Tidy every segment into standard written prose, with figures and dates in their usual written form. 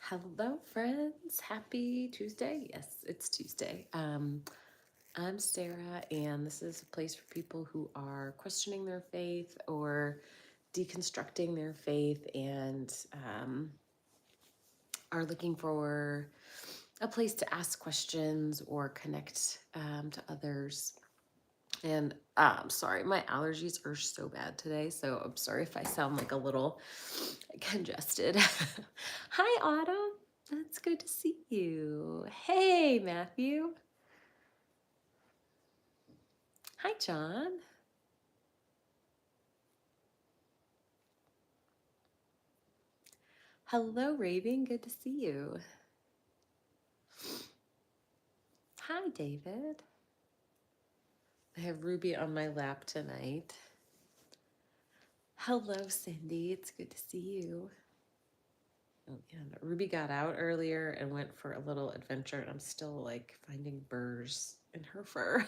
Hello, friends. Happy Tuesday. Yes, it's Tuesday. I'm Sarah, and this is a place for people who are questioning their faith or deconstructing their faith and are looking for a place to ask questions or connect to others. And I'm sorry, my allergies are so bad today, so I'm sorry if I sound like a little congested. Hi, Autumn. It's good to see you. Hey, Matthew. Hi, John. Hello, Raven. Good to see you. Hi, David. I have Ruby on my lap tonight. Hello, Cindy. It's good to see you. Oh, and Ruby got out earlier and went for a little adventure, and I'm still like finding burrs in her fur.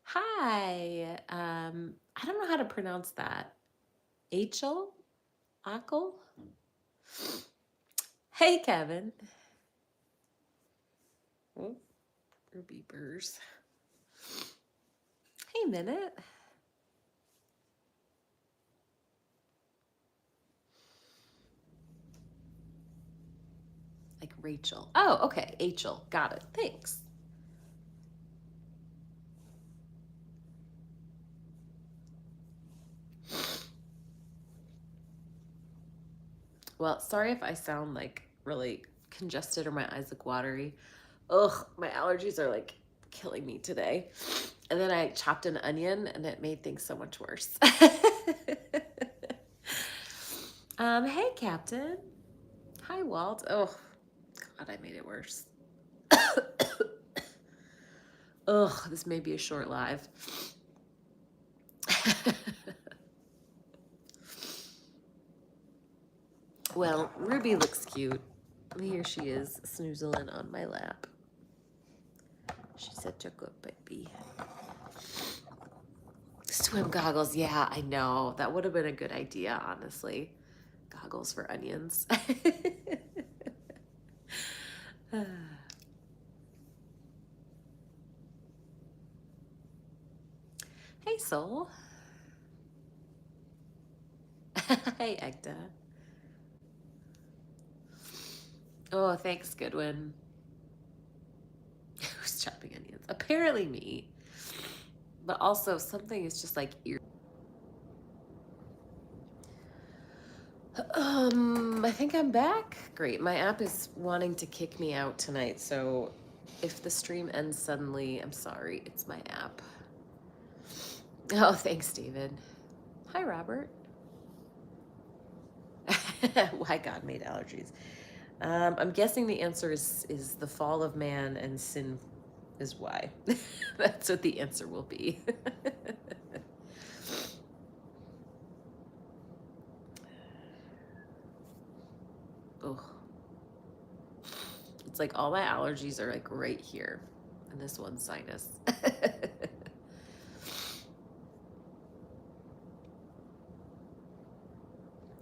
Hi. I don't know how to pronounce that. Achel? Ackle? Hey, Kevin. Oh, Ruby burrs. Hey, Minute. Like Rachel. Oh, okay. Achel. Got it. Thanks. Well, sorry if I sound like really congested or my eyes look watery. Ugh, my allergies are like killing me today. And then I chopped an onion and it made things so much worse. Hey, Captain. Hi, Walt. Oh, God, I made it worse. Ugh, this may be a short live. Well, Ruby looks cute. Here she is, snoozling on my lap. She's such a good baby. Swim goggles, yeah, I know. That would have been a good idea, honestly. Goggles for onions. Hey, Soul. Hey, Egda. Oh, thanks, Goodwin. Who's chopping onions? Apparently me. But also, something is just like I think I'm back. Great. My app is wanting to kick me out tonight, so if the stream ends suddenly, I'm sorry. It's my app. Oh, thanks, David. Hi, Robert. Why God made allergies. I'm guessing the answer is the fall of man and sin is why. That's what the answer will be. Oh, it's like all my allergies are like right here in this one sinus.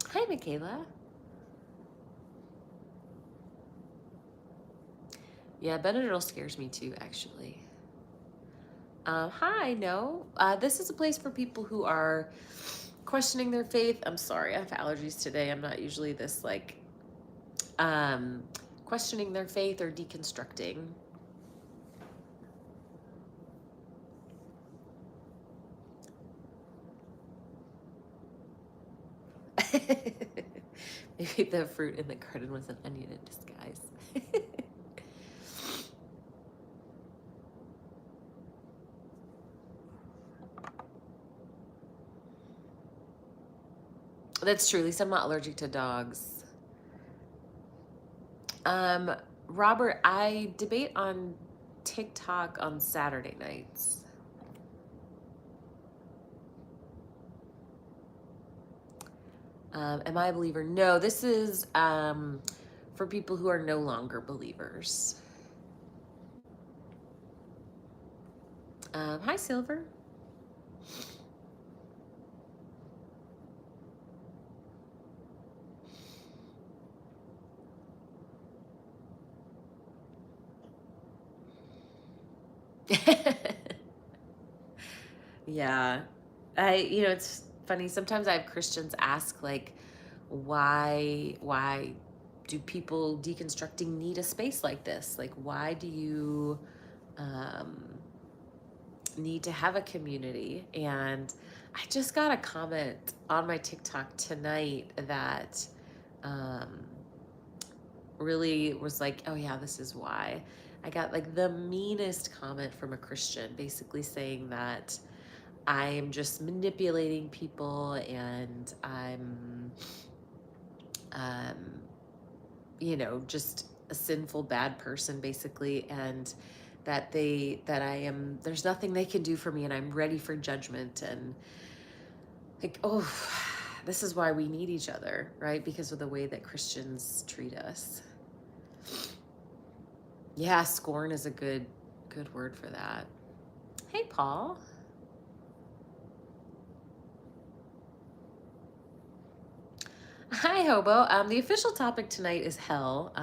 Hi, Michaela. Yeah, Benadryl scares me too, actually. Hi, no. This is a place for people who are questioning their faith. I'm sorry, I have allergies today. I'm not usually this like um, questioning their faith or deconstructing. Maybe the fruit in the garden was an onion in disguise. That's true. At least I'm not allergic to dogs. Robert, I debate on TikTok on Saturday nights. Am I a believer? No, this is for people who are no longer believers. Hi, Silver. Yeah. It's funny. Sometimes I have Christians ask, like, why do people deconstructing need a space like this? Like, why do you um, need to have a community? And I just got a comment on my TikTok tonight that um, really was like, oh yeah, this is why. I got like the meanest comment from a Christian basically saying that I am just manipulating people and I'm, um, just a sinful, bad person basically. And that I am, there's nothing they can do for me and I'm ready for judgment. And like, oh, this is why we need each other, right? Because of the way that Christians treat us. Yeah, scorn is a good word for that. Hey, Paul. Hi, Hobo. The official topic tonight is hell,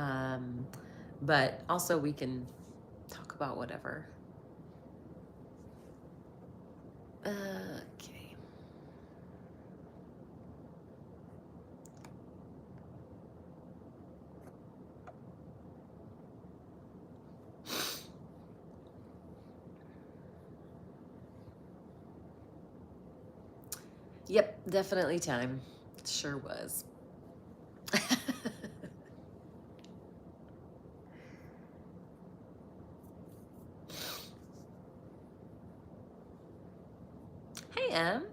but also we can talk about whatever. Okay. Yep, definitely time. Sure was. Hey, Em.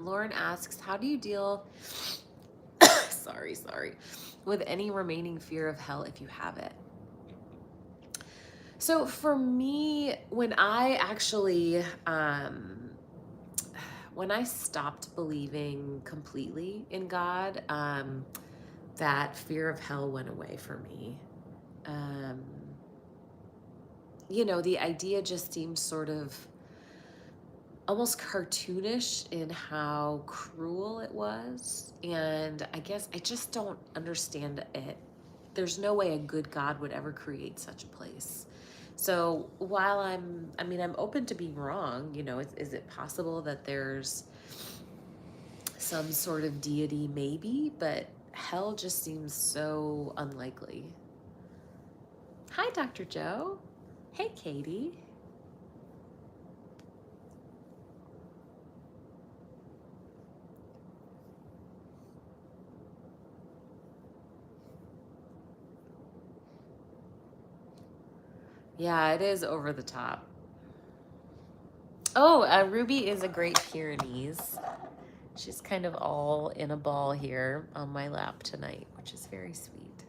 Lauren asks, how do you deal, sorry, with any remaining fear of hell if you have it? So for me, when I stopped believing completely in God, that fear of hell went away for me. Um, the idea just seems sort of almost cartoonish in how cruel it was. And I guess I just don't understand it. There's no way a good God would ever create such a place. So while I'm open to being wrong, is it possible that there's some sort of deity? Maybe, but hell just seems so unlikely. Hi, Dr. Joe. Hey, Katie. Yeah, it is over the top. Oh, Ruby is a Great Pyrenees. She's kind of all in a ball here on my lap tonight, which is very sweet.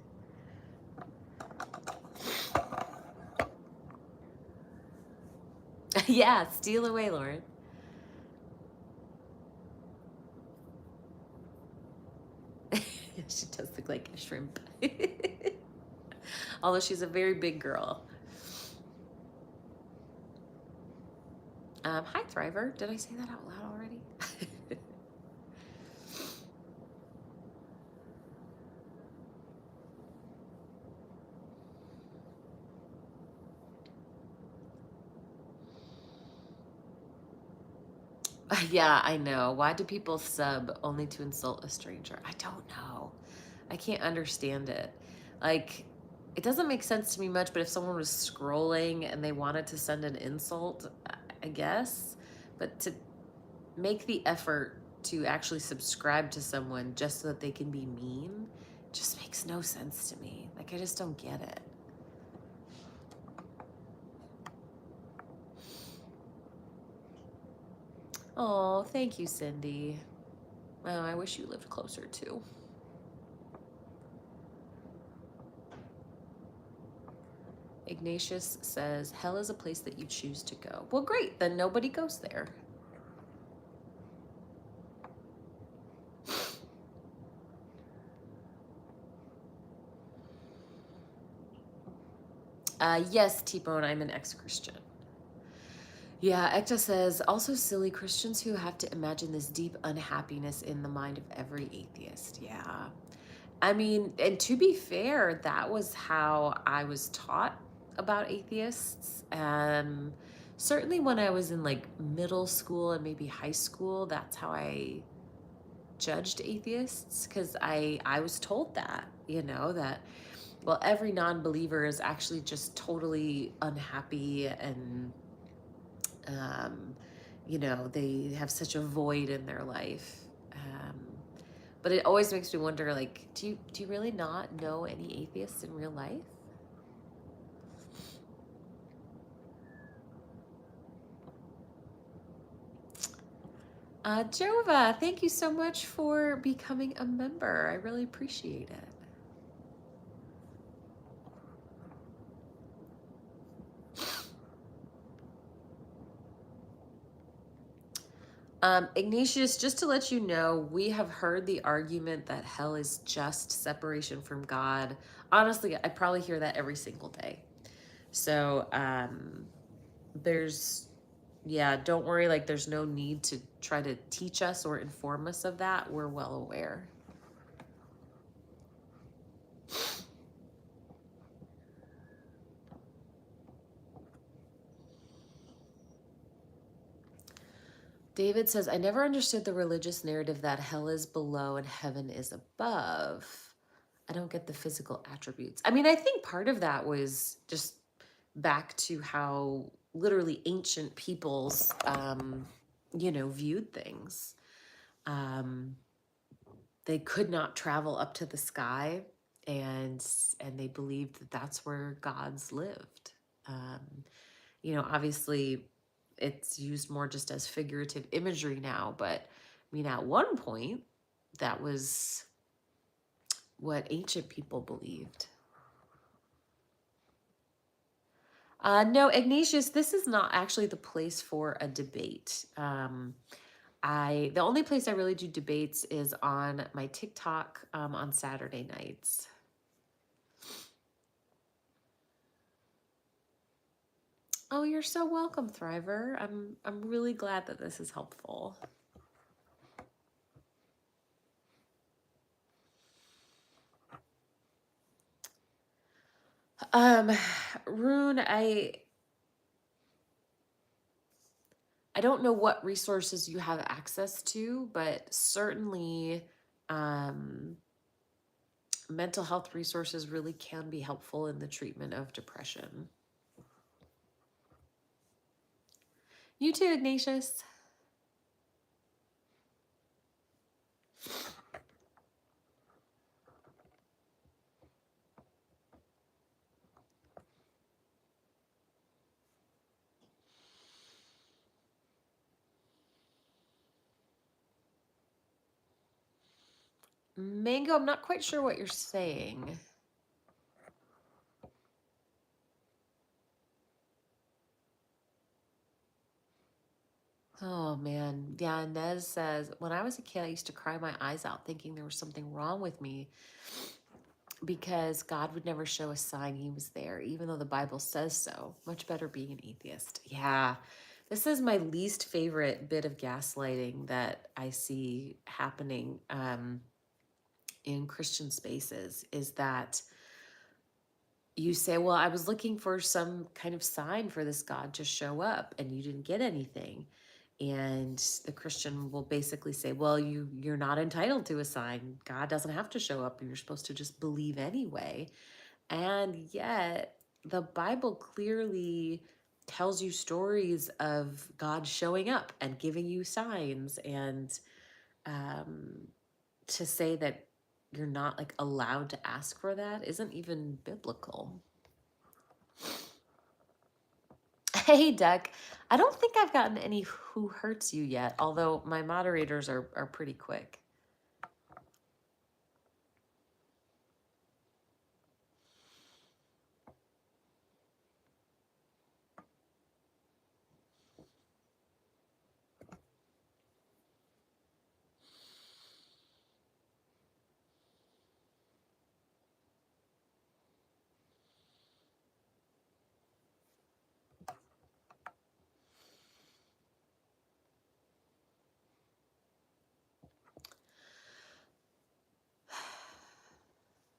Yeah, steal away, Lauren. She does look like a shrimp. Although she's a very big girl. Hi, Thriver. Did I say that out loud already? Yeah, I know. Why do people sub only to insult a stranger? I don't know. I can't understand it. Like, it doesn't make sense to me much, but if someone was scrolling and they wanted to send an insult, I guess. But to make the effort to actually subscribe to someone just so that they can be mean just makes no sense to me. Like, I just don't get it. Oh, thank you, Cindy. Oh, I wish you lived closer too. Ignatius says, hell is a place that you choose to go. Well, great. Then nobody goes there. Yes, T-Bone, I'm an ex-Christian. Yeah, Ekta says, also silly Christians who have to imagine this deep unhappiness in the mind of every atheist. Yeah. I mean, and to be fair, that was how I was taught about atheists. Certainly when I was in like middle school and maybe high school, that's how I judged atheists, because I was told that, that, well, every non-believer is actually just totally unhappy, and um, they have such a void in their life. Um, but it always makes me wonder, like, do you really not know any atheists in real life? Jova, thank you so much for becoming a member. I really appreciate it. Ignatius, just to let you know, we have heard the argument that hell is just separation from God. Honestly, I probably hear that every single day. So there's, yeah, don't worry. Like, there's no need to try to teach us or inform us of that. We're well aware. David says, I never understood the religious narrative that hell is below and heaven is above. I don't get the physical attributes. I mean, I think part of that was just back to how literally ancient peoples, viewed things. Um, they could not travel up to the sky, and they believed that that's where gods lived. Obviously it's used more just as figurative imagery now, but I mean, at one point, that was what ancient people believed. No, Ignatius, this is not actually the place for a debate. The only place I really do debates is on my TikTok on Saturday nights. Oh, you're so welcome, Thriver. I'm really glad that this is helpful. Rune, I don't know what resources you have access to, but certainly mental health resources really can be helpful in the treatment of depression. You too, Ignatius. Mango, I'm not quite sure what you're saying. Oh man. Yeah, Nez says, when I was a kid, I used to cry my eyes out thinking there was something wrong with me because God would never show a sign he was there, even though the Bible says so. Much better being an atheist. Yeah. This is my least favorite bit of gaslighting that I see happening in Christian spaces, is that you say, well, I was looking for some kind of sign for this God to show up, and you didn't get anything. And the Christian will basically say, well, you're not entitled to a sign. God doesn't have to show up. You're supposed to just believe anyway. And yet the Bible clearly tells you stories of God showing up and giving you signs. And um, to say that you're not like allowed to ask for that isn't even biblical. Hey, Duck. I don't think I've gotten any who hurts you yet, although my moderators are pretty quick.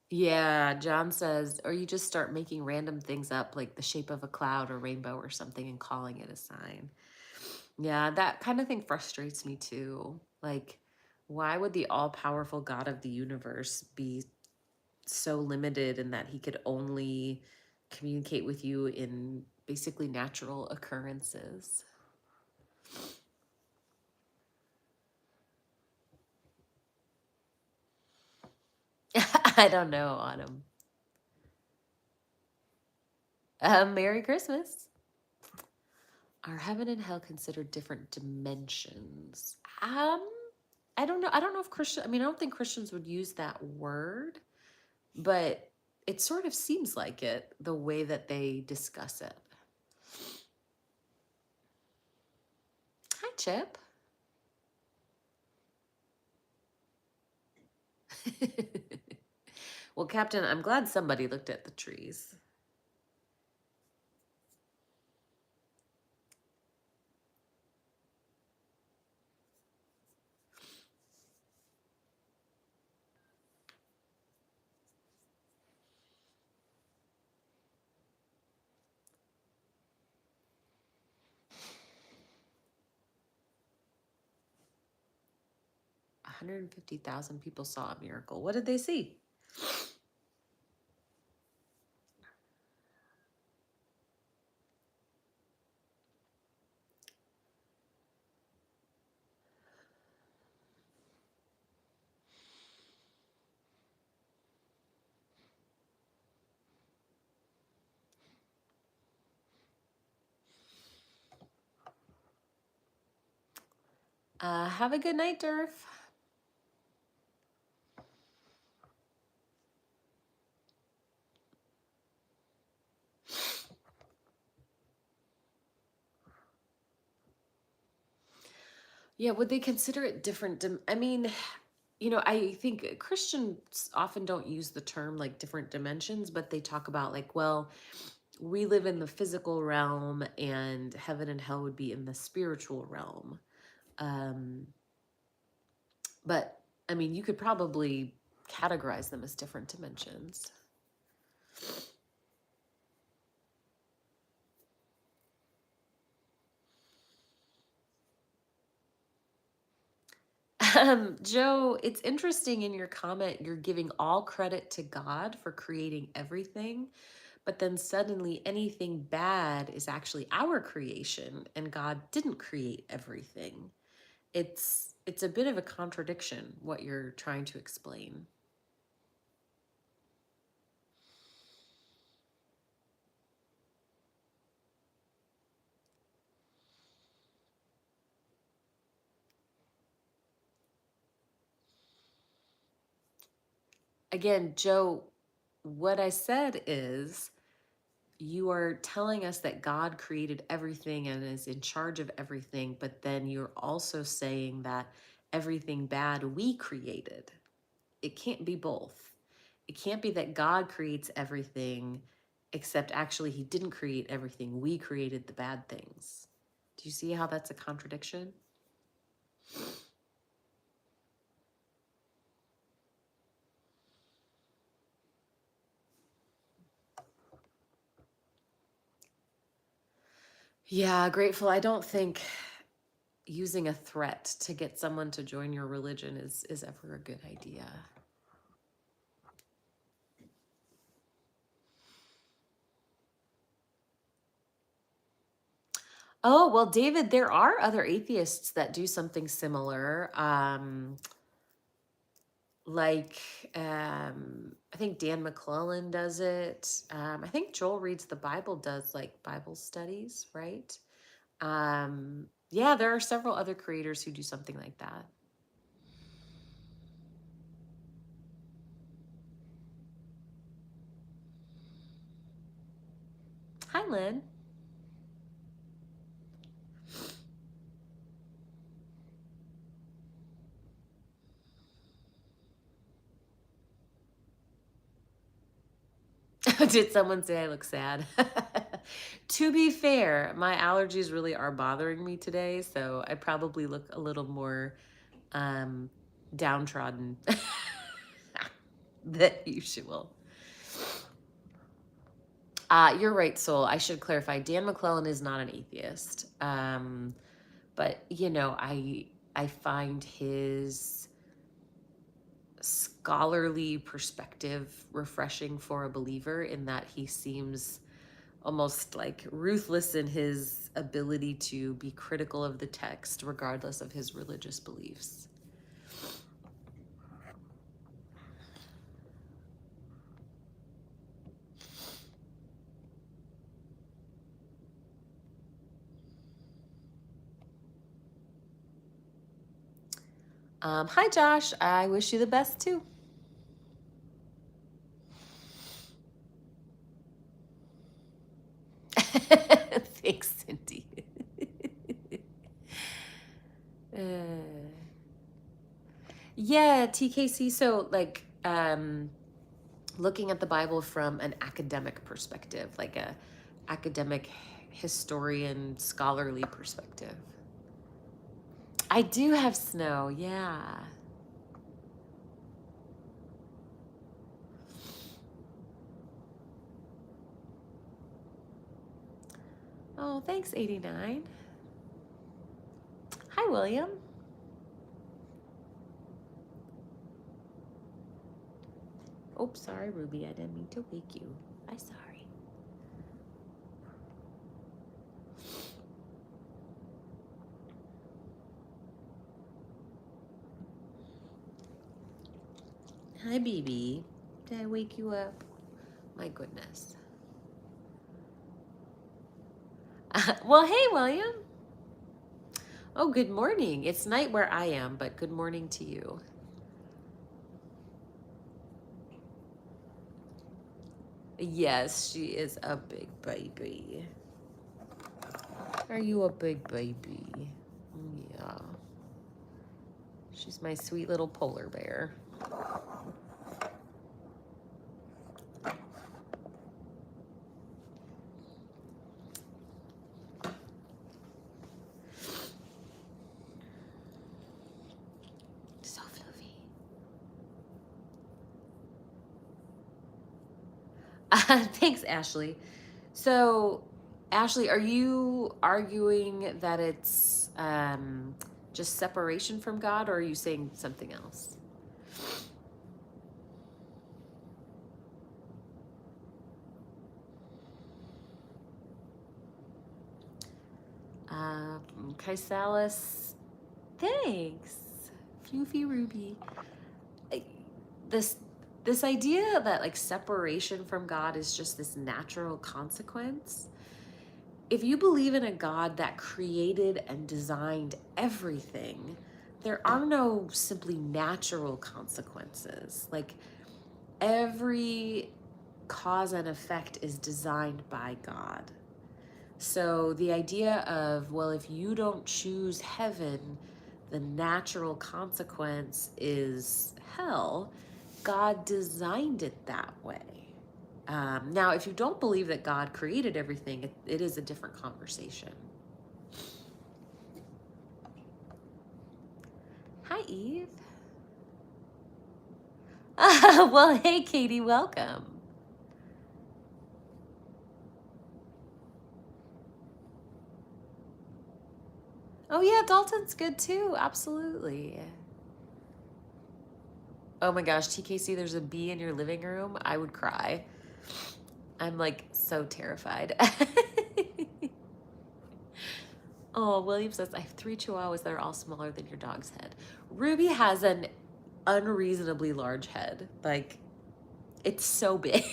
Yeah, John says, or you just start making random things up, like the shape of a cloud or rainbow or something, and calling it a sign. Yeah, that kind of thing frustrates me too. Like, why would the all powerful God of the universe be so limited in that he could only communicate with you in basically natural occurrences? I don't know, Autumn. Merry Christmas. Are heaven and hell considered different dimensions? I don't know. I don't know if Christian, I mean, I don't think Christians would use that word, but it sort of seems like it the way that they discuss it. Hi, Chip. Well, Captain, I'm glad somebody looked at the trees. 150,000 people saw a miracle. What did they see? Have a good night, Durf. Yeah, would they consider it different? I mean, I think Christians often don't use the term like different dimensions, but they talk about like, well, we live in the physical realm and heaven and hell would be in the spiritual realm. Um, but I mean, you could probably categorize them as different dimensions. Joe, it's interesting in your comment, you're giving all credit to God for creating everything, but then suddenly anything bad is actually our creation and God didn't create everything. It's a bit of a contradiction what you're trying to explain. Again, Joe, what I said is you are telling us that God created everything and is in charge of everything, but then you're also saying that everything bad we created. It can't be both. It can't be that God creates everything, except actually he didn't create everything. We created the bad things. Do you see how that's a contradiction? Yeah, grateful. I don't think using a threat to get someone to join your religion is ever a good idea. Oh, well, David, there are other atheists that do something similar. Like, I think Dan McClellan does it. I think Joel Reads the Bible does like Bible studies, right? Yeah, there are several other creators who do something like that. Hi, Lynn. Did someone say I look sad? To be fair, my allergies really are bothering me today, so I probably look a little more um, downtrodden. The usual. You're right, Soul. I should clarify. Dan McClellan is not an atheist. But I find his scholarly perspective refreshing for a believer in that he seems almost like ruthless in his ability to be critical of the text regardless of his religious beliefs. Hi, Josh. I wish you the best too. Thanks, Cindy. uh, yeah, TKC. So, looking at the Bible from an academic perspective, like a academic historian, scholarly perspective. I do have snow, yeah. Oh, thanks, 89. Hi, William. Oops, sorry, Ruby. I didn't mean to wake you. I'm sorry. Hi, baby. Did I wake you up? My goodness. Well, hey, William. Oh, good morning. It's night where I am, but good morning to you. Yes, she is a big baby. Are you a big baby? Yeah. She's my sweet little polar bear. So fluffy. Thanks, Ashley. So, Ashley, are you arguing that it's just separation from God, or are you saying something else? Chrysalis, thanks. Floofy Ruby. This this idea that like separation from God is just this natural consequence. If you believe in a God that created and designed everything, there are no simply natural consequences. Like every cause and effect is designed by God. So the idea of, well, if you don't choose heaven, the natural consequence is hell. God designed it that way. Now, if you don't believe that God created everything, it is a different conversation. Hi, Eve. Well, hey, Katie, welcome. Oh, yeah, Dalton's good too. Absolutely. Oh my gosh, TKC, there's a bee in your living room. I would cry. I'm like so terrified. Oh, William says, I have 3 chihuahuas that are all smaller than your dog's head. Ruby has an unreasonably large head. Like, it's so big.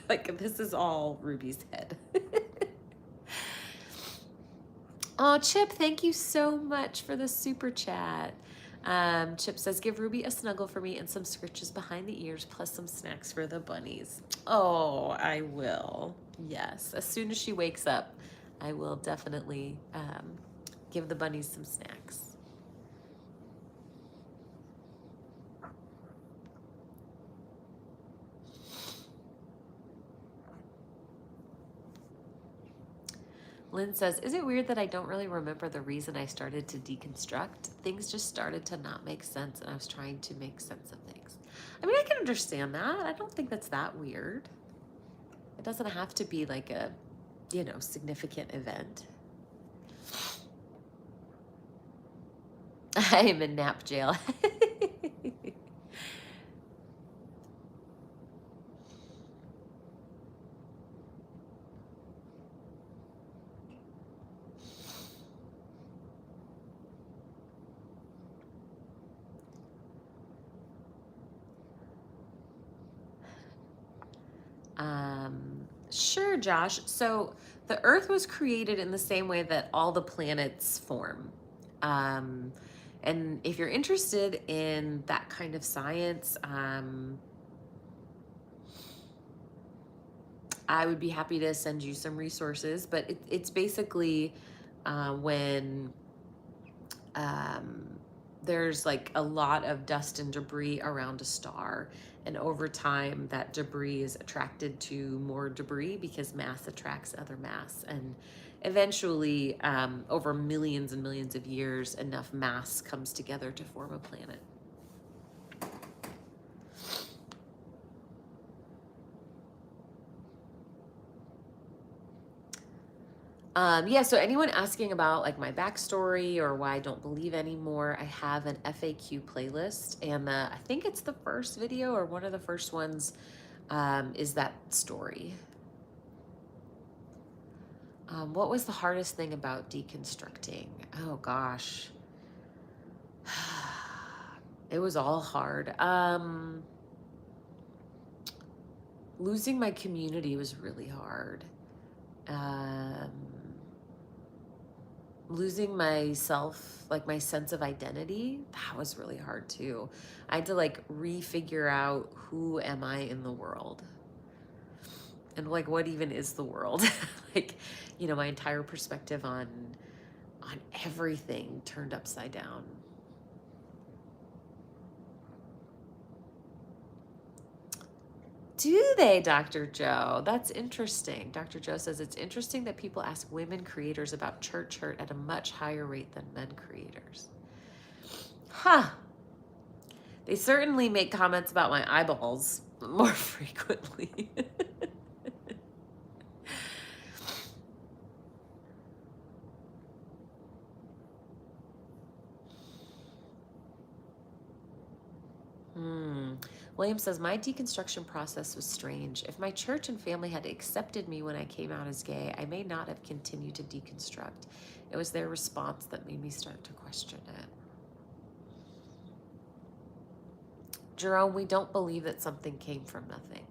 Like, this is all Ruby's head. Oh, Chip, thank you so much for the super chat. Chip says, give Ruby a snuggle for me and some scritches behind the ears, plus some snacks for the bunnies. Oh, I will. Yes. As soon as she wakes up, I will definitely give the bunnies some snacks. Lynn says, is it weird that I don't really remember the reason I started to deconstruct? Things just started to not make sense, and I was trying to make sense of things. I mean, I can understand that. I don't think that's that weird. It doesn't have to be like a, significant event. I am in nap jail. Sure, Josh. So the Earth was created in the same way that all the planets form. Um, and if you're interested in that kind of science, I would be happy to send you some resources. But it's basically when there's like a lot of dust and debris around a star, and over time that debris is attracted to more debris because mass attracts other mass, and eventually over millions and millions of years enough mass comes together to form a planet. Yeah, so anyone asking about like my backstory or why I don't believe anymore, I have an FAQ playlist, and I think it's the first video or one of the first ones is that story. What was the hardest thing about deconstructing? Oh gosh. It was all hard. Losing my community was really hard. Losing myself, like my sense of identity, that was really hard too. I had to like refigure out who am I in the world, and like what even is the world. Like, my entire perspective on everything turned upside down. Do they, Dr. Joe? That's interesting. Dr. Joe says it's interesting that people ask women creators about church hurt at a much higher rate than men creators. Huh. They certainly make comments about my eyeballs more frequently. William says, my deconstruction process was strange. If my church and family had accepted me when I came out as gay, I may not have continued to deconstruct. It was their response that made me start to question it. Jerome, we don't believe that something came from nothing.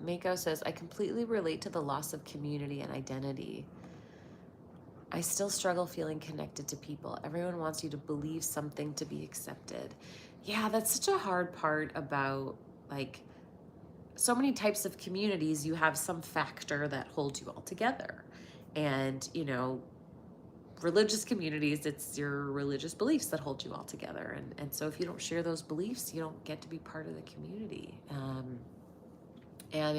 Mako says, I completely relate to the loss of community and identity. I still struggle feeling connected to people. Everyone wants you to believe something to be accepted. Yeah, that's such a hard part about like so many types of communities. You have some factor that holds you all together. And, religious communities, it's your religious beliefs that hold you all together. And so if you don't share those beliefs, you don't get to be part of the community. And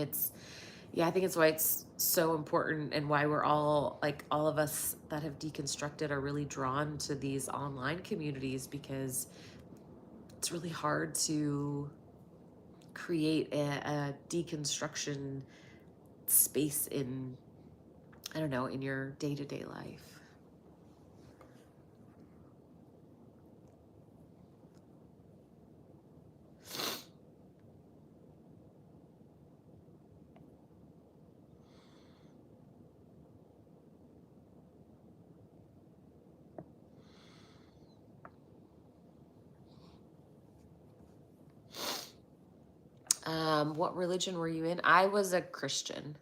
I think it's why it's so important, and why we're all, like all of us that have deconstructed are really drawn to these online communities, because it's really hard to create a deconstruction space in, I don't know, in your day-to-day life. What religion were you in? I was a Christian.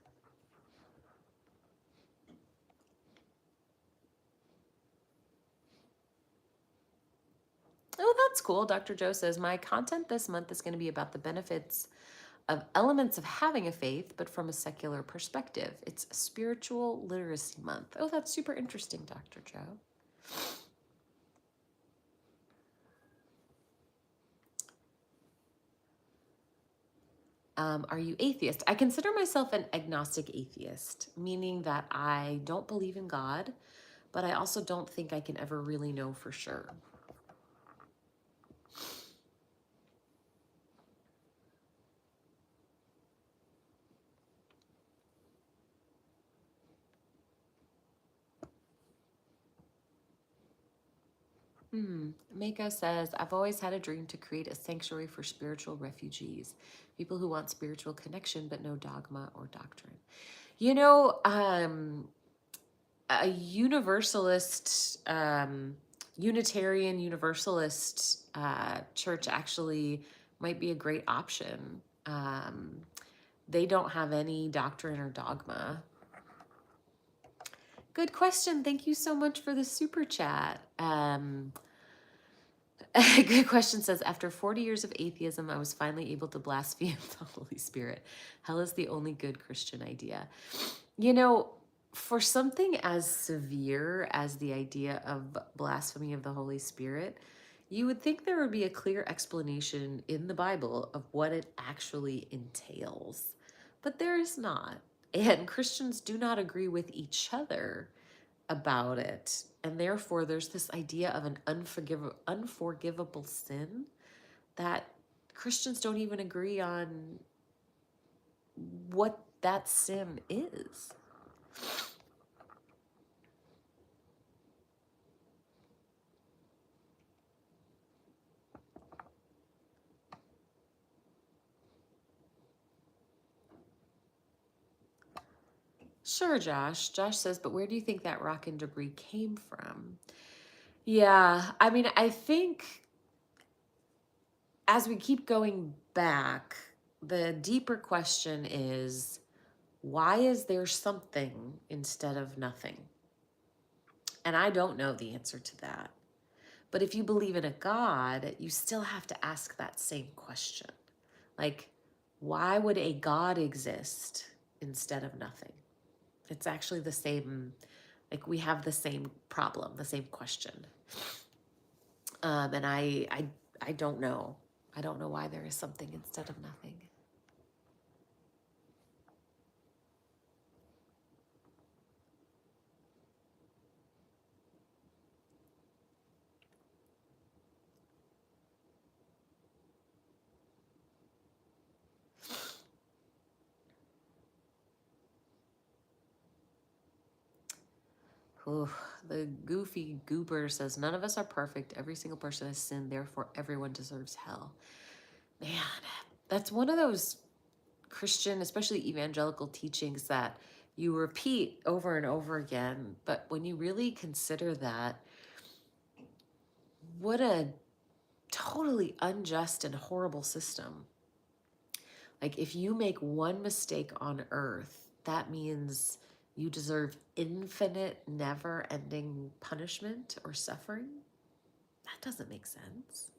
Oh, that's cool. Dr. Joe says, my content this month is going to be about the benefits of elements of having a faith, but from a secular perspective. It's Spiritual Literacy Month. Oh, that's super interesting, Dr. Joe. Are you atheist? I consider myself an agnostic atheist, meaning that I don't believe in God, but I also don't think I can ever really know for sure. Mako says, I've always had a dream to create a sanctuary for spiritual refugees, people who want spiritual connection but no dogma or doctrine. You know, a universalist, Unitarian Universalist church actually might be a great option. They don't have any doctrine or dogma. Good question. Thank you so much for the super chat. Good question says, after 40 years of atheism, I was finally able to blaspheme the Holy Spirit. Hell is the only good Christian idea. You know, for something as severe as the idea of blasphemy of the Holy Spirit, you would think there would be a clear explanation in the Bible of what it actually entails. But there is not. And Christians do not agree with each other about it. And therefore, there's this idea of an unforgivable sin that Christians don't even agree on what that sin is. Sure, Josh. Josh says, but where do you think that rock and debris came from? Yeah, I mean, I think as we keep going back, the deeper question is, why is there something instead of nothing? And I don't know the answer to that. But if you believe in a God, you still have to ask that same question. Like, why would a God exist instead of nothing? It's actually the same, like we have the same problem, the same question. And I don't know. I don't know why there is something instead of nothing. Ooh, the goofy goober says, none of us are perfect. Every single person has sinned. Therefore, everyone deserves hell. Man, that's one of those Christian, especially evangelical teachings that you repeat over and over again. But when you really consider that, what a totally unjust and horrible system. Like, if you make one mistake on earth, that means you deserve infinite, never ending punishment or suffering. That doesn't make sense.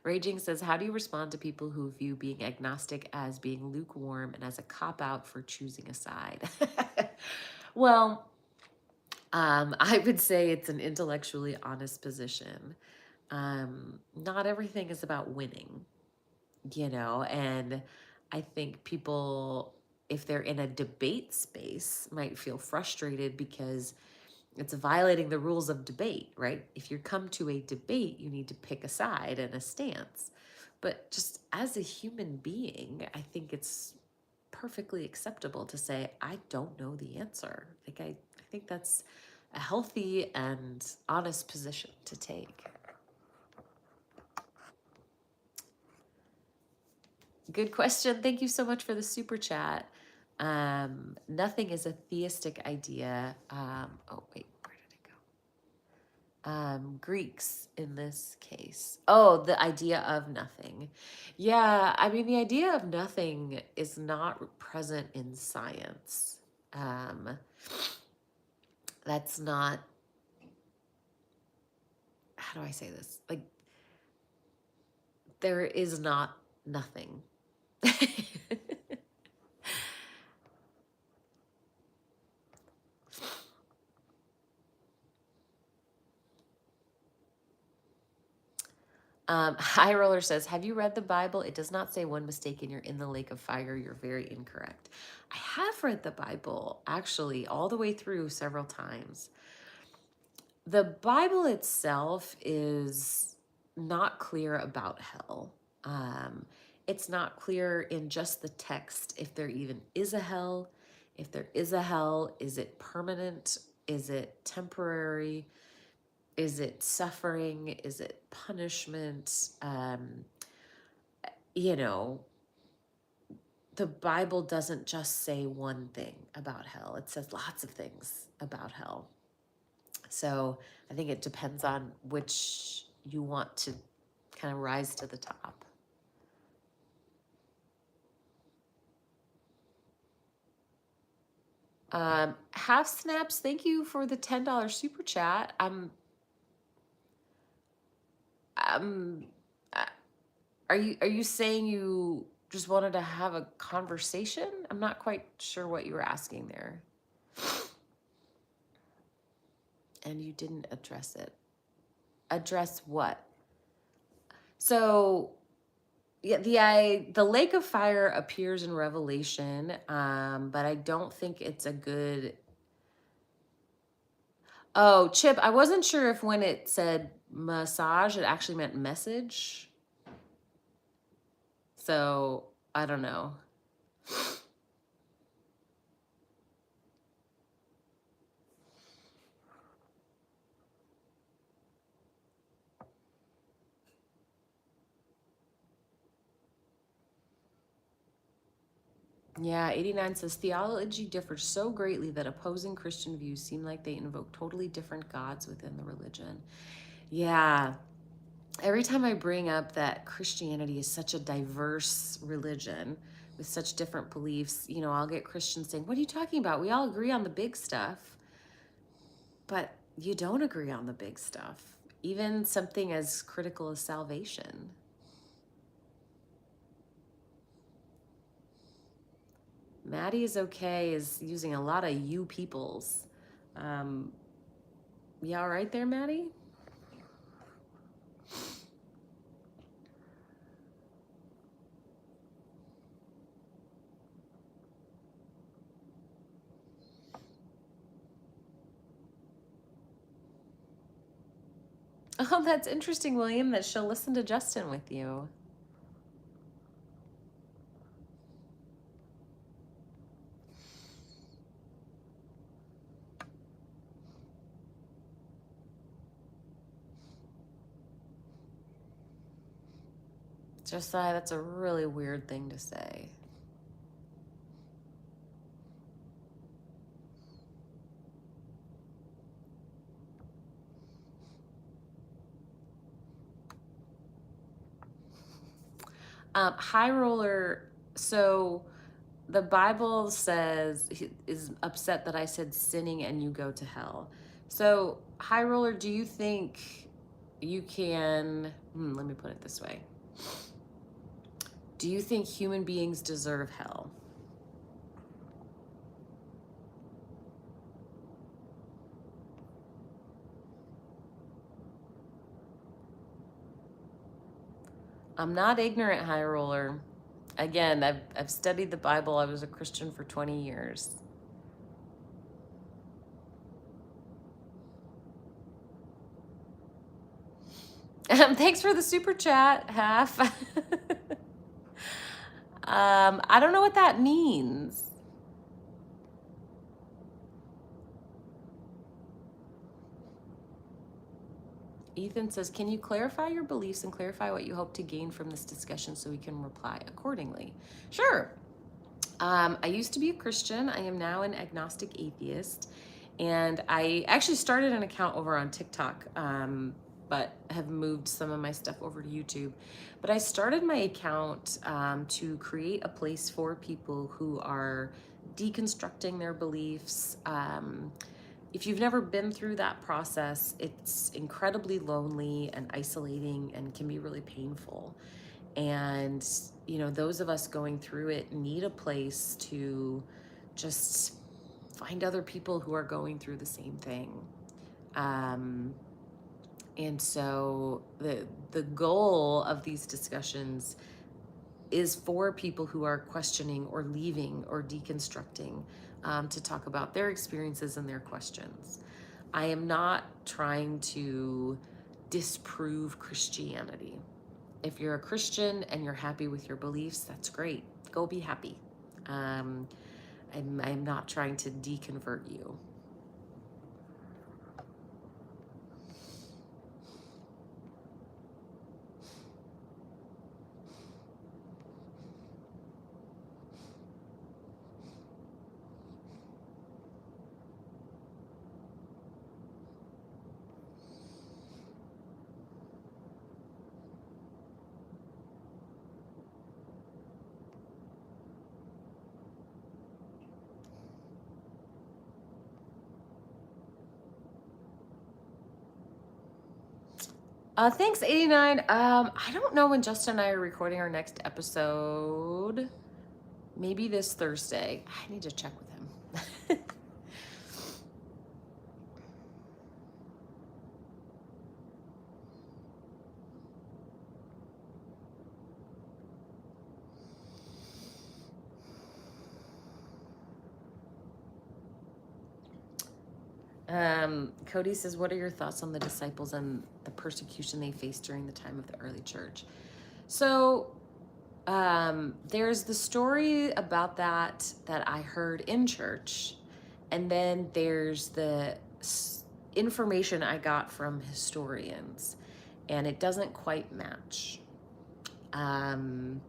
Raging says, how do you respond to people who view being agnostic as being lukewarm and as a cop out for choosing a side? Well, I would say it's an intellectually honest position. Not everything is about winning, and I think people, if they're in a debate space, might feel frustrated because it's violating the rules of debate, right? If you come to a debate, you need to pick a side and a stance. But just as a human being, I think it's perfectly acceptable to say, I don't know the answer. Like, I think that's a healthy and honest position to take. Good question. Thank you so much for the super chat. Nothing is a theistic idea. Oh, wait, where did it go? Greeks in this case. Oh, the idea of nothing. Yeah, I mean, the idea of nothing is not present in science. That's not, how do I say this? Like, there is not nothing. High Roller says, have you read the Bible? It does not say one mistake and you're in the lake of fire. You're very incorrect. I have read the Bible, actually, all the way through several times. The Bible itself is not clear about hell. Um, it's not clear in just the text if there even is a hell. If there is a hell, is it permanent? Is it temporary? Is it suffering? Is it punishment? You know, the Bible doesn't just say one thing about hell, it says lots of things about hell. So I think it depends on which you want to kind of rise to the top. Half Snaps, thank you for the $10 super chat. I'm are you saying you just wanted to have a conversation? I'm not quite sure what you were asking there. And you didn't address it. Address what? So yeah, the lake of fire appears in Revelation, but I don't think it's a good. Oh, Chip, I wasn't sure if when it said massage, it actually meant message. So I don't know. Yeah, 89 says theology differs so greatly that opposing Christian views seem like they invoke totally different gods within the religion. Yeah. Every time I bring up that Christianity is such a diverse religion with such different beliefs, you know, I'll get Christians saying, what are you talking about? We all agree on the big stuff, but you don't agree on the big stuff. Even something as critical as salvation. Maddie is okay is using a lot of you peoples. You all right there, Maddie? Oh, that's interesting, William, that she'll listen to Justin with you. Josiah, that's a really weird thing to say. High Roller, so the Bible says he is upset that I said sinning and you go to hell. So, High Roller, do you think you can, let me put it this way. Do you think human beings deserve hell? I'm not ignorant, High Roller. Again, I've studied the Bible. I was a Christian for 20 years. Thanks for the super chat, Half. I don't know what that means. Ethan says, can you clarify your beliefs and clarify what you hope to gain from this discussion so we can reply accordingly? Sure. I used to be a Christian. I am now an agnostic atheist. And I actually started an account over on TikTok, but have moved some of my stuff over to YouTube. But I started my account to create a place for people who are deconstructing their beliefs. If you've never been through that process, it's incredibly lonely and isolating and can be really painful. And, you know, those of us going through it need a place to just find other people who are going through the same thing. And so the goal of these discussions is for people who are questioning or leaving or deconstructing, to talk about their experiences and their questions. I am not trying to disprove Christianity. If you're a Christian and you're happy with your beliefs, that's great. Go be happy. Um, I'm not trying to deconvert you. Thanks, 89. I don't know when Justin and I are recording our next episode. Maybe this Thursday. I need to check with him. Cody says, what are your thoughts on the disciples and the persecution they faced during the time of the early church? So there's the story about that I heard in church, and then there's the information I got from historians, and it doesn't quite match. You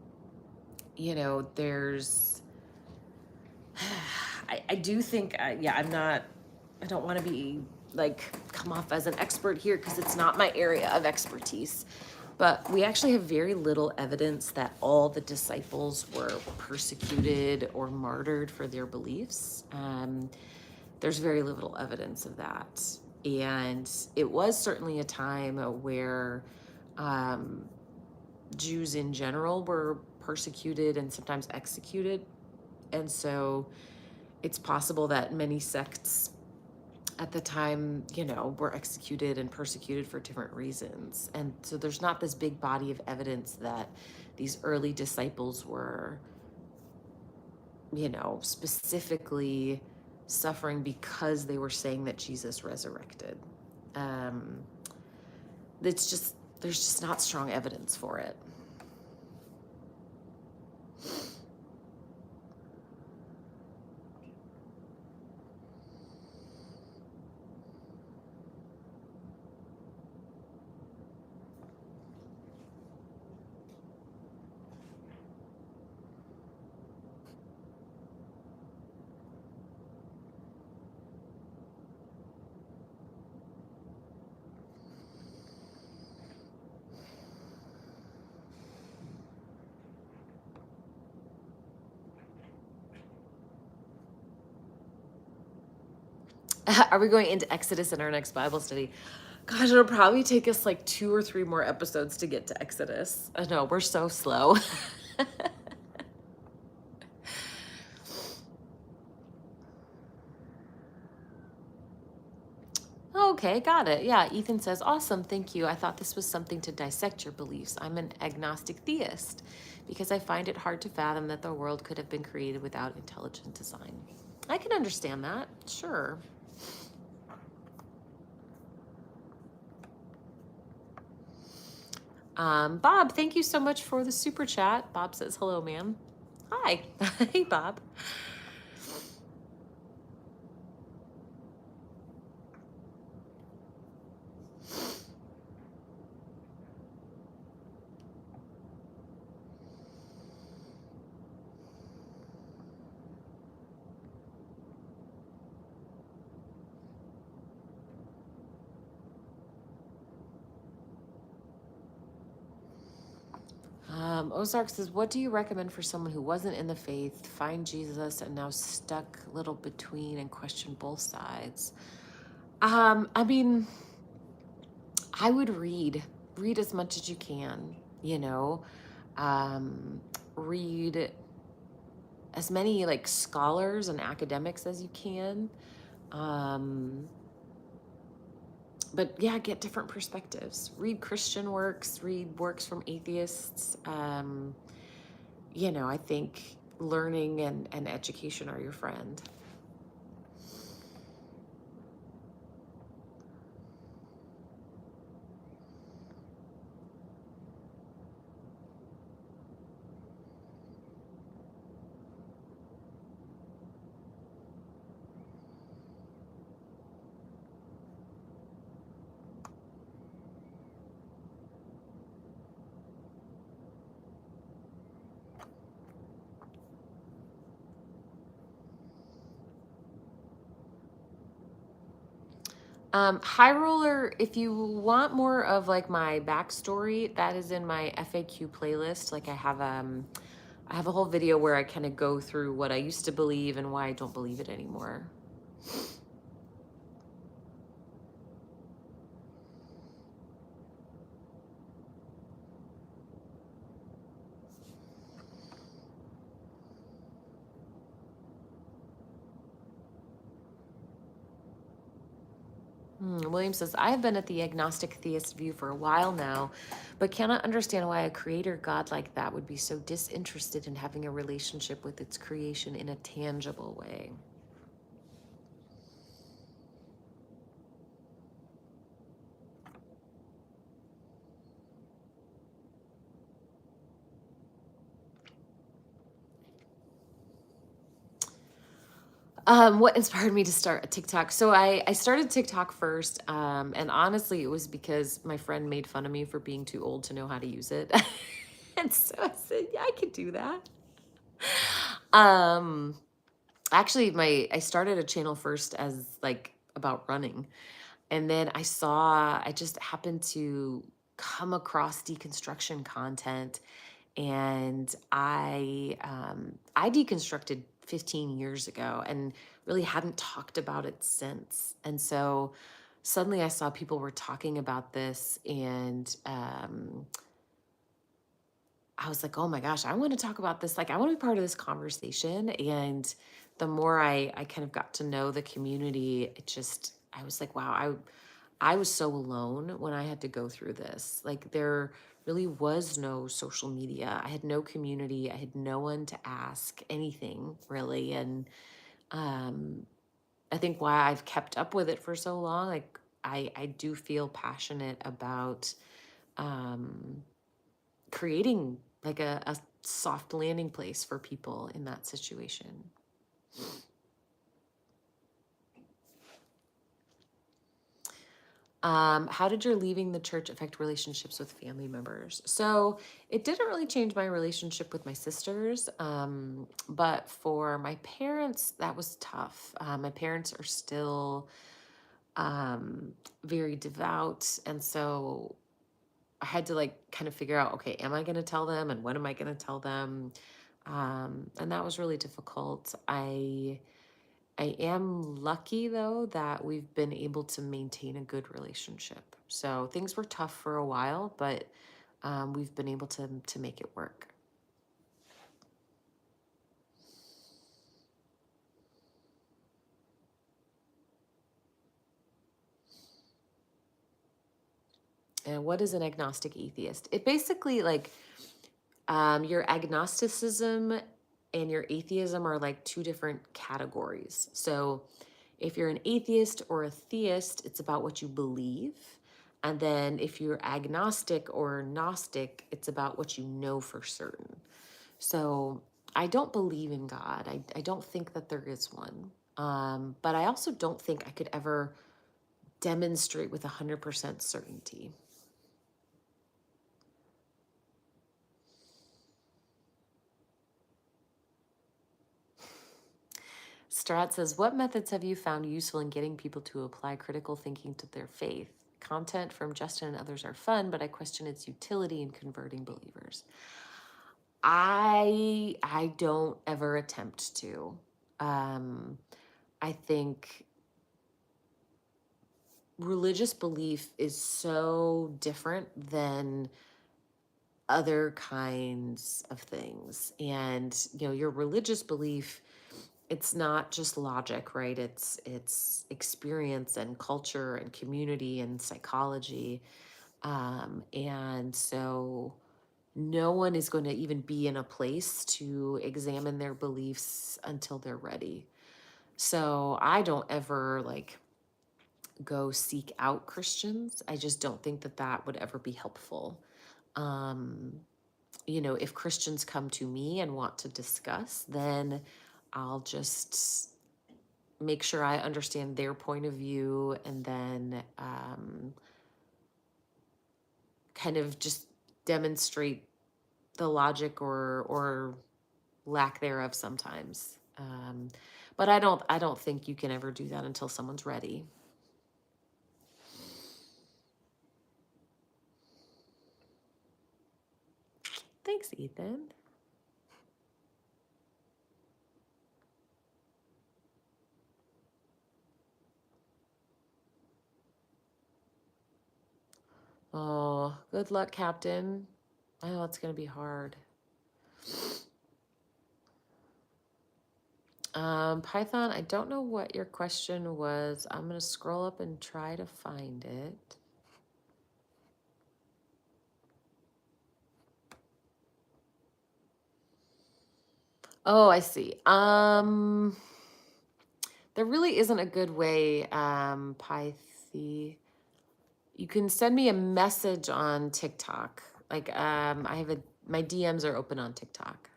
know, there's, I do think, yeah, I don't want to be like come off as an expert here because it's not my area of expertise. But we actually have very little evidence that all the disciples were persecuted or martyred for their beliefs. There's very little evidence of that. And it was certainly a time where Jews in general were persecuted and sometimes executed. And so it's possible that many sects at the time, you know, were executed and persecuted for different reasons. And so there's not this big body of evidence that these early disciples were, you know, specifically suffering because they were saying that Jesus resurrected. It's just, there's just not strong evidence for it. Are we going into Exodus in our next Bible study? Gosh, it'll probably take us like 2 or 3 more episodes to get to Exodus. I know, we're so slow. Okay, got it. Yeah, Ethan says, awesome, thank you. I thought this was something to dissect your beliefs. I'm an agnostic theist because I find it hard to fathom that the world could have been created without intelligent design. I can understand that, sure. Bob, thank you so much for the super chat. Bob says, hello, ma'am. Hi. Hey, Bob. Ozark says, what do you recommend for someone who wasn't in the faith, find Jesus, and now stuck a little between and question both sides? I mean, I would read as much as you can, you know. Um, read as many like scholars and academics as you can. Um, but yeah, get different perspectives. Read Christian works, read works from atheists. I think learning and education are your friend. High Roller, if you want more of like my backstory, that is in my FAQ playlist. Like I have a whole video where I kind of go through what I used to believe and why I don't believe it anymore. William says, I have been at the agnostic theist view for a while now, but cannot understand why a creator God like that would be so disinterested in having a relationship with its creation in a tangible way. What inspired me to start a TikTok? So I started TikTok first, and honestly, it was because my friend made fun of me for being too old to know how to use it. And so I said, yeah, I could do that. Um, Actually, I started a channel first as like about running. And then I just happened to come across deconstruction content, and I deconstructed 15 years ago and really hadn't talked about it since. And so suddenly I saw people were talking about this, and I was like, oh my gosh, I want to talk about this. Like, I want to be part of this conversation. And the more I kind of got to know the community, I was like, wow, I was so alone when I had to go through this. Like, there really was no social media. I had no community. I had no one to ask anything really. And um, I think why I've kept up with it for so long, like I do feel passionate about um, creating like a soft landing place for people in that situation. How did your leaving the church affect relationships with family members? So it didn't really change my relationship with my sisters, but for my parents, that was tough. My parents are still very devout, and so I had to like kind of figure out, okay, am I going to tell them, and when am I going to tell them? And that was really difficult. I am lucky though that we've been able to maintain a good relationship. So things were tough for a while, but we've been able to make it work. And what is an agnostic atheist? It basically like your agnosticism and your atheism are like two different categories. So if you're an atheist or a theist, it's about what you believe. And then if you're agnostic or gnostic, it's about what you know for certain. So I don't believe in God. I don't think that there is one. But I also don't think I could ever demonstrate with 100% certainty. Strat says, what methods have you found useful in getting people to apply critical thinking to their faith? Content from Justin and others are fun, but I question its utility in converting believers. I don't ever attempt to. Um, I think religious belief is so different than other kinds of things. And, your religious belief, it's not just logic, right? It's experience and culture and community and psychology. And so no one is going to even be in a place to examine their beliefs until they're ready. So I don't ever like go seek out Christians. I just don't think that that would ever be helpful. Um, if Christians come to me and want to discuss, then I'll just make sure I understand their point of view, and then kind of just demonstrate the logic or lack thereof sometimes. But I don't think you can ever do that until someone's ready. Thanks, Ethan. Oh, good luck, Captain. I know it's going to be hard. Python, I don't know what your question was. I'm going to scroll up and try to find it. Oh, I see. There really isn't a good way, Pythie. You can send me a message on TikTok. Like, my DMs are open on TikTok.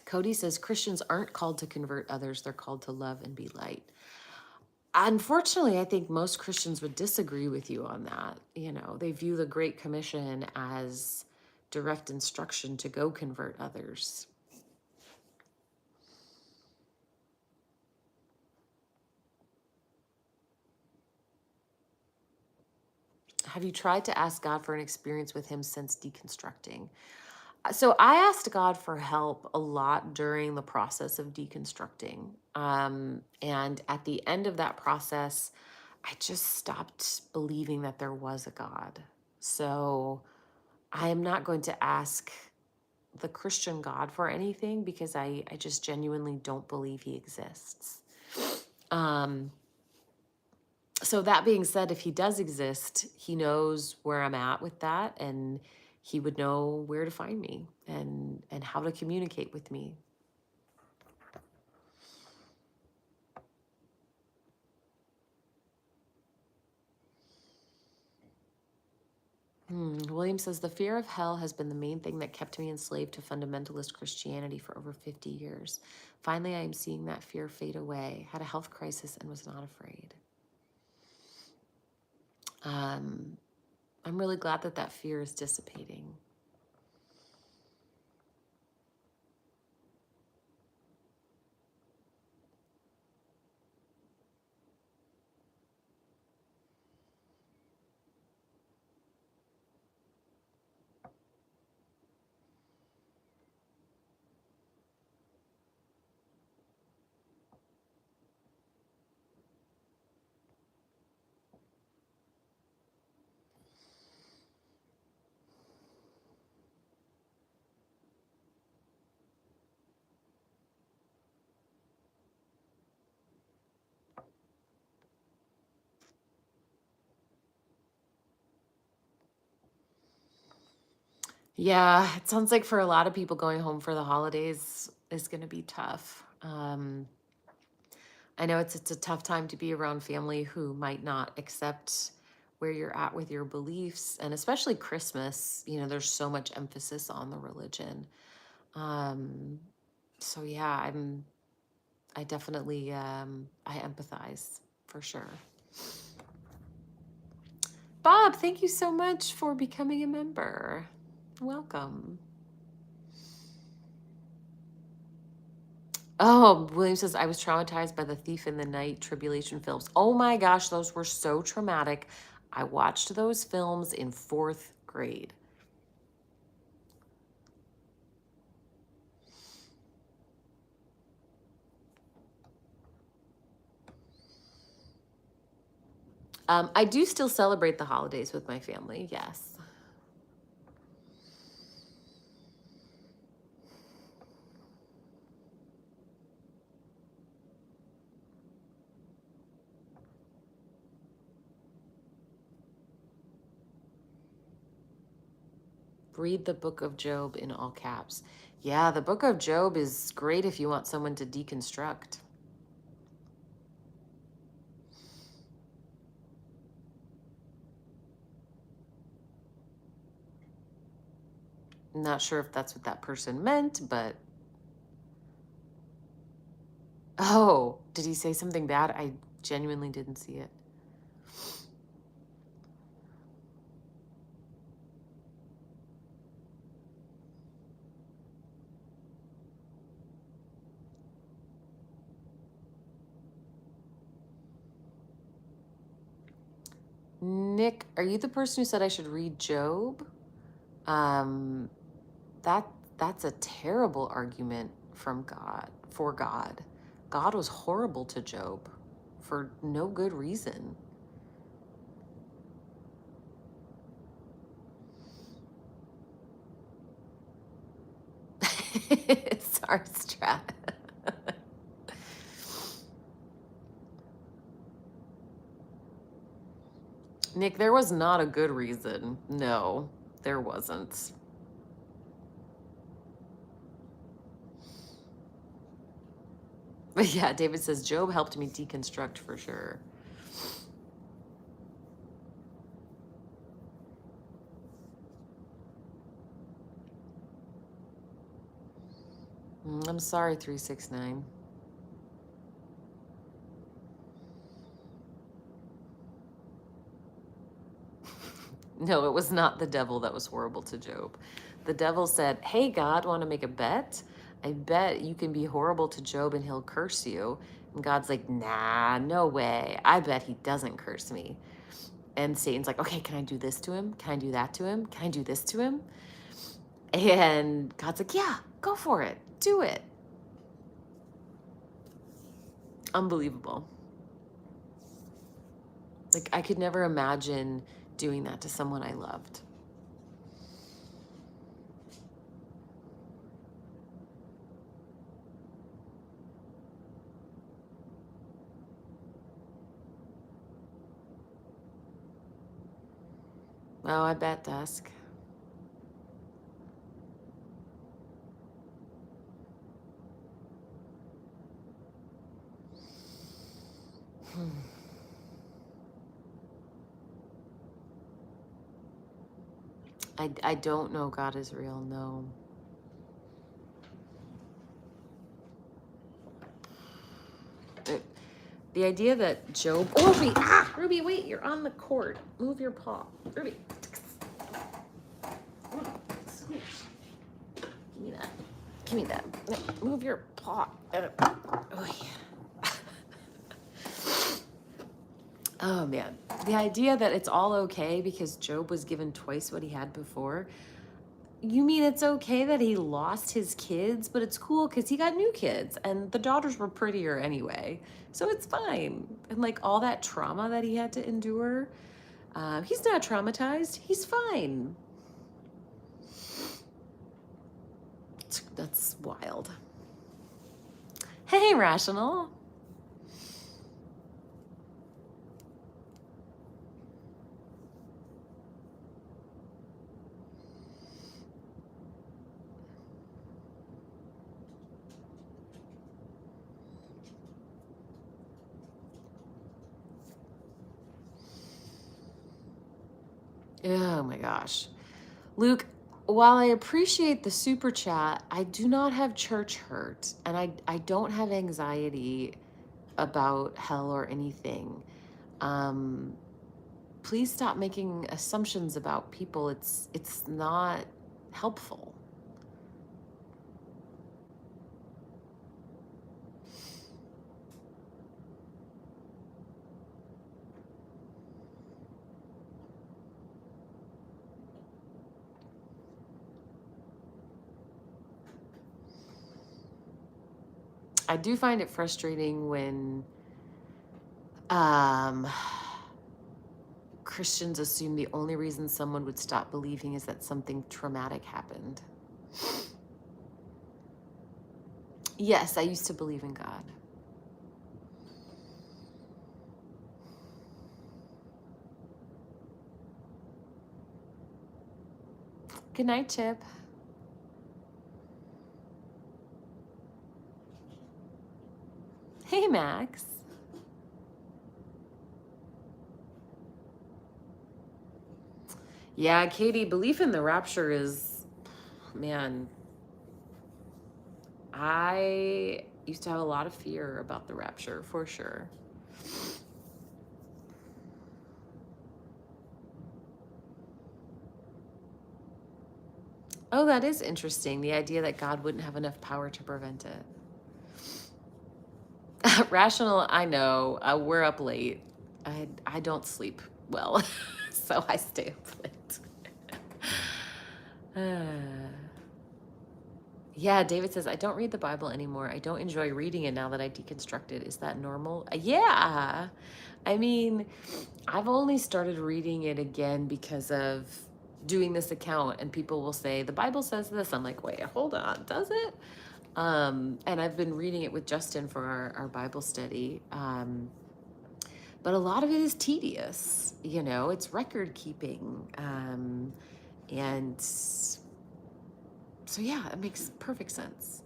Cody says Christians aren't called to convert others, they're called to love and be light. Unfortunately, I think most Christians would disagree with you on that. They view the Great Commission as direct instruction to go convert others. Have you tried to ask God for an experience with him since deconstructing? So I asked God for help a lot during the process of deconstructing. And at the end of that process, I just stopped believing that there was a God. So I am not going to ask the Christian God for anything because I just genuinely don't believe he exists. So that being said, if he does exist, he knows where I'm at with that, and he would know where to find me and how to communicate with me. William says, the fear of hell has been the main thing that kept me enslaved to fundamentalist Christianity for over 50 years. Finally, I am seeing that fear fade away. Had a health crisis and was not afraid. I'm really glad that that fear is dissipating. Yeah, it sounds like for a lot of people going home for the holidays is going to be tough. I know it's a tough time to be around family who might not accept where you're at with your beliefs, and especially Christmas. There's so much emphasis on the religion. So yeah, I definitely I empathize for sure. Bob, thank you so much for becoming a member. Welcome. Oh, William says, I was traumatized by the Thief in the Night tribulation films. Oh my gosh, those were so traumatic. I watched those films in 4th grade. I do still celebrate the holidays with my family, yes. Read the book of Job in all caps. Yeah, the book of Job is great if you want someone to deconstruct. Not sure if that's what that person meant, but... Oh, did he say something bad? I genuinely didn't see it. Nick, are you the person who said I should read Job? Um, that that's a terrible argument from God, for God. God was horrible to Job for no good reason. Sorry, Strat. Nick, there was not a good reason. No, there wasn't. But yeah, David says, Job helped me deconstruct for sure. I'm sorry, 369. No, it was not the devil that was horrible to Job. The devil said, hey, God, want to make a bet? I bet you can be horrible to Job and he'll curse you. And God's like, nah, no way. I bet he doesn't curse me. And Satan's like, okay, can I do this to him? Can I do that to him? Can I do this to him? And God's like, yeah, go for it. Do it. Unbelievable. Like, I could never imagine doing that to someone I loved. Oh, I bet, Dusk. I don't know God is real, no. The idea that Job... Oh, Ruby! Ah! Ruby, wait, you're on the cord. Move your paw. Ruby. Give me that. Give me that. No, move your paw. Oh, yeah. Oh, man. The idea that it's all okay because Job was given twice what he had before. You mean it's okay that he lost his kids, but it's cool because he got new kids and the daughters were prettier anyway. So it's fine. And like all that trauma that he had to endure, he's not traumatized. He's fine. That's wild. Hey, Rational. Oh my gosh. Luke, while I appreciate the super chat, I do not have church hurt and I don't have anxiety about hell or anything. Please stop making assumptions about people. It's not helpful. I do find it frustrating when Christians assume the only reason someone would stop believing is that something traumatic happened. Yes, I used to believe in God. Good night, Chip. Hey, Max. Yeah, Katie, belief in the rapture is, man, I used to have a lot of fear about the rapture, for sure. Oh, that is interesting. The idea that God wouldn't have enough power to prevent it. Rational, I know. We're up late. I don't sleep well, so I stay up late. Yeah, David says, I don't read the Bible anymore. I don't enjoy reading it now that I deconstruct it. Is that normal? Yeah. I mean, I've only started reading it again because of doing this account, and people will say, the Bible says this. I'm like, wait, hold on, does it? And I've been reading it with Justin for our Bible study. But a lot of it is tedious, you know, it's record keeping. And so, yeah, it makes perfect sense.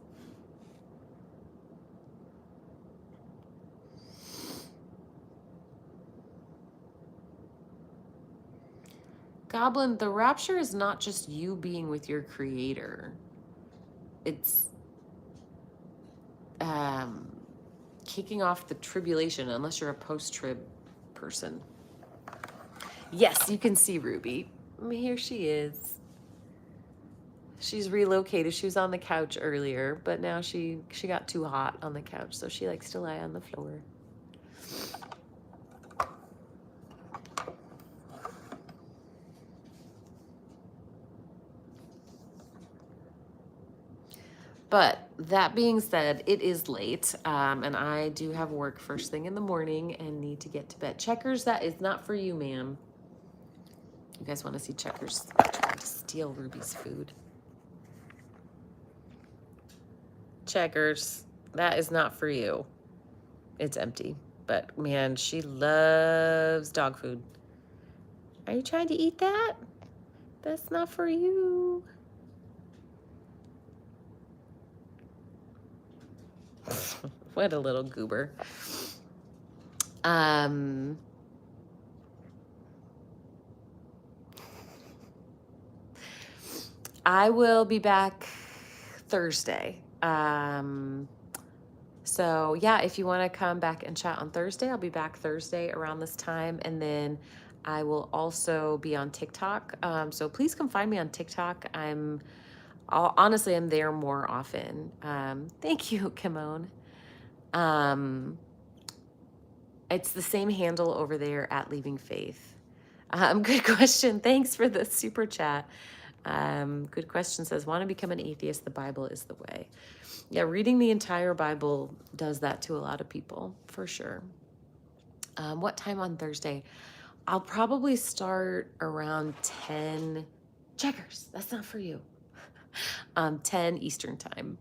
Goblin, the rapture is not just you being with your creator. It's kicking off the tribulation, unless you're a post-trib person. Yes, you can see Ruby. Here she is. She's relocated. She was on the couch earlier, but now she got too hot on the couch, so she likes to lie on the floor. But that being said, it is late, and I do have work first thing in the morning and need to get to bed. Checkers, that is not for you, ma'am. You guys want to see Checkers trying to steal Ruby's food? Checkers, that is not for you. It's empty, but man, she loves dog food. Are you trying to eat that? That's not for you. What a little goober. I will be back Thursday. So yeah, if you want to come back and chat on Thursday, I'll be back Thursday around this time. And then I will also be on TikTok. So please come find me on TikTok. Honestly, I'm there more often. Thank you, Kimone. It's the same handle over there at Leaving Faith. Good question. Thanks for the super chat. Good question says, want to become an atheist? The Bible is the way. Yeah, reading the entire Bible does that to a lot of people, for sure. What time on Thursday? I'll probably start around 10. Checkers, that's not for you. 10 Eastern time.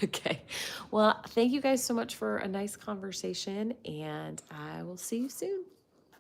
Okay. Well, thank you guys so much for a nice conversation, and I will see you soon.